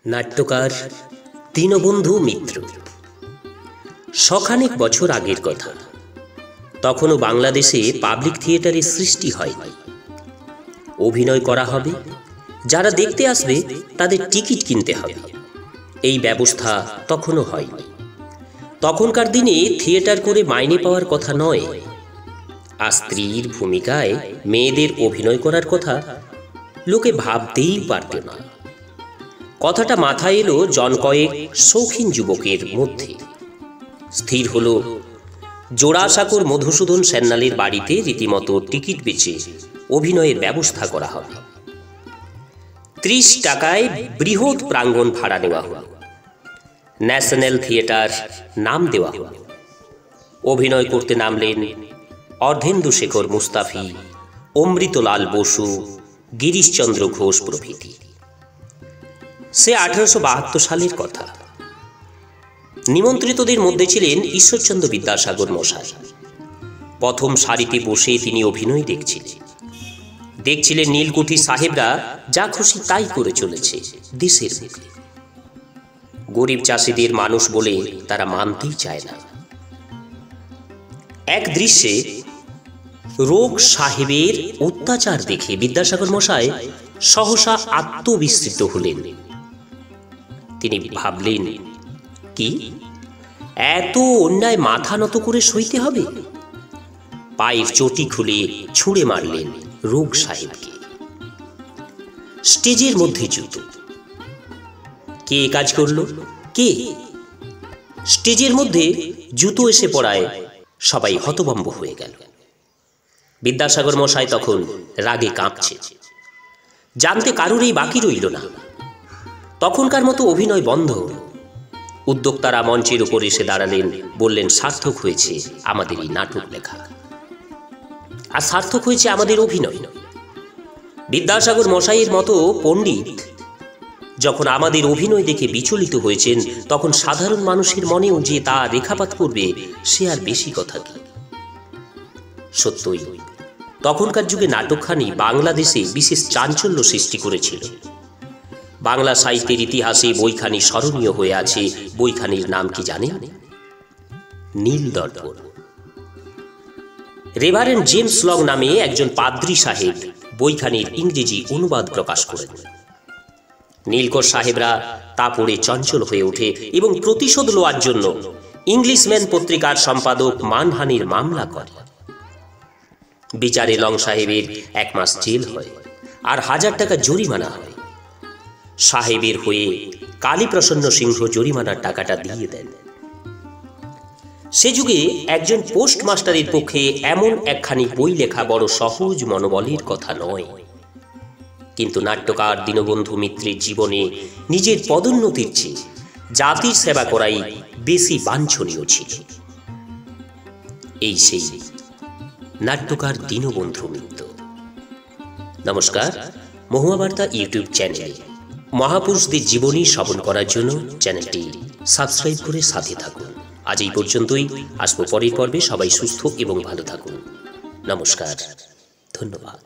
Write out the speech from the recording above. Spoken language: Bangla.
নাট্যকার দীনবন্ধু মিত্র। শখানেক বছর আগের কথা। তখনও বাংলাদেশে পাবলিক থিয়েটারের সৃষ্টি হয়নি। অভিনয় করা হবে, যারা দেখতে আসবে তাদের টিকিট কিনতে হবে, এই ব্যবস্থা তখনও হয়নি। তখনকার দিনে থিয়েটার করে মাইনে পাওয়ার কথা নয়, আর স্ত্রীর ভূমিকায় মেয়েদের অভিনয় করার কথা লোকে ভাবতেই পারত না। কথাটা মাথায় এলো জন কয়েক শৌখিন যুবকের মধ্যে। স্থির হলো জোড়াসাঁকোর মধুসূদন সান্যালের বাড়িতে রীতিমতো টিকিট বেচে অভিনয়ের ব্যবস্থা করা হবে। ৩০ টাকায় বৃহৎ প্রাঙ্গণ ভাড়া নেওয়া হলো। ন্যাশনাল থিয়েটার নাম দেওয়া হলো। অভিনয় করতে নামলেন অর্ধেন্দুশেখর মুস্তাফি, অমৃতলাল বসু, গিরিশচন্দ্র ঘোষ প্রভৃতি। সে 1872 সালের কথা। নিমন্ত্রিতদের মধ্যে ছিলেন ঈশ্বরচন্দ্র বিদ্যাসাগর মশাই। প্রথম সারিতে বসে তিনি অভিনয় দেখছিলেন নীলকুঠি সাহেবরা যা খুশি তাই করে চলেছে দেশের মুখে। গরিব চাষিদের মানুষ বলে তারা মানতেই চায় না। এক দৃশ্যে রোগ সাহেবের অত্যাচার দেখে বিদ্যাসাগর মশাই সহসা আত্মবিস্মৃত হলেন। তিনি ভাবলেন, কি এত অন্যায় মাথা নত করে সইতে হবে? পায়ের চটি খুলে ছুঁড়ে মারলেন রোগ সাহেবকে। স্টেজের মধ্যে জুতো। কে কাজ করলো? কে? স্টেজের মধ্যে জুতো এসে পড়ায় সবাই হতভম্ব হয়ে গেল। বিদ্যাসাগর মশাই তখন রাগে কাঁপছে। জানতে কারুরই বাকি রইল না। তখনকার মতো অভিনয় বন্ধ। উদ্যোক্তারা মঞ্চের উপর এসে দাঁড়ালেন, বললেন, সার্থক হয়েছে আমাদের এই নাটক লেখা, আর সার্থক হয়েছে আমাদের অভিনয়। বিদ্যাসাগর মশাইয়ের মতো পণ্ডিত যখন আমাদের অভিনয় দেখে বিচলিত হয়েছেন, তখন সাধারণ মানুষের মনেও যে তা রেখাপাত করবে সে আর বেশি কথা কি। সত্যই তখনকার যুগে নাটকখানি বাংলাদেশে বিশেষ চাঞ্চল্য সৃষ্টি করেছিল। বাংলা সাহিত্যের ইতিহাসে বইখানি স্মরণীয় হয়ে আছে। বইখানির নাম কি জানেন? নীলদর্পণ। রেভারেন্ড জেমস লং নামে একজন পাদ্রী সাহেব বইখানির ইংরেজি অনুবাদ প্রকাশ করেন। নীলকর সাহেবরা তা পড়ে চঞ্চল হয়ে ওঠে এবং প্রতিশোধ লওয়ার জন্য ইংলিশম্যান পত্রিকার সম্পাদক মানহানির মামলা করে। বিচারে লং সাহেবের 1 মাস জেল হয় আর 1000 টাকা জরিমানা হয়। সাহেবের হয়ে কালীপ্রসন্ন সিংহ জরিমানার টাকাটা দিয়ে দেন। সে যুগে একজন পোস্টমাস্টারের পক্ষে এমন একখানি বই লেখা বড় সহজ মনোবলের কথা নয়। কিন্তু নাট্যকার দীনবন্ধু মিত্রের জীবনে নিজের পদোন্নতির চেয়ে জাতির সেবা করাই বেশি বাঞ্ছনীয় ছিল। এই সেই নাট্যকার দীনবন্ধু মিত্র। নমস্কার, মহুয়া বার্তা ইউটিউব চ্যানেলে মহাপুরুষদের জীবনী শ্রবণ করার জন্য চ্যানেলটি সাবস্ক্রাইব করে সাথে থাকুন। আজ এই পর্যন্তই। আসবো পরের পর্বে। সবাই সুস্থ এবং ভালো থাকুন। নমস্কার, ধন্যবাদ।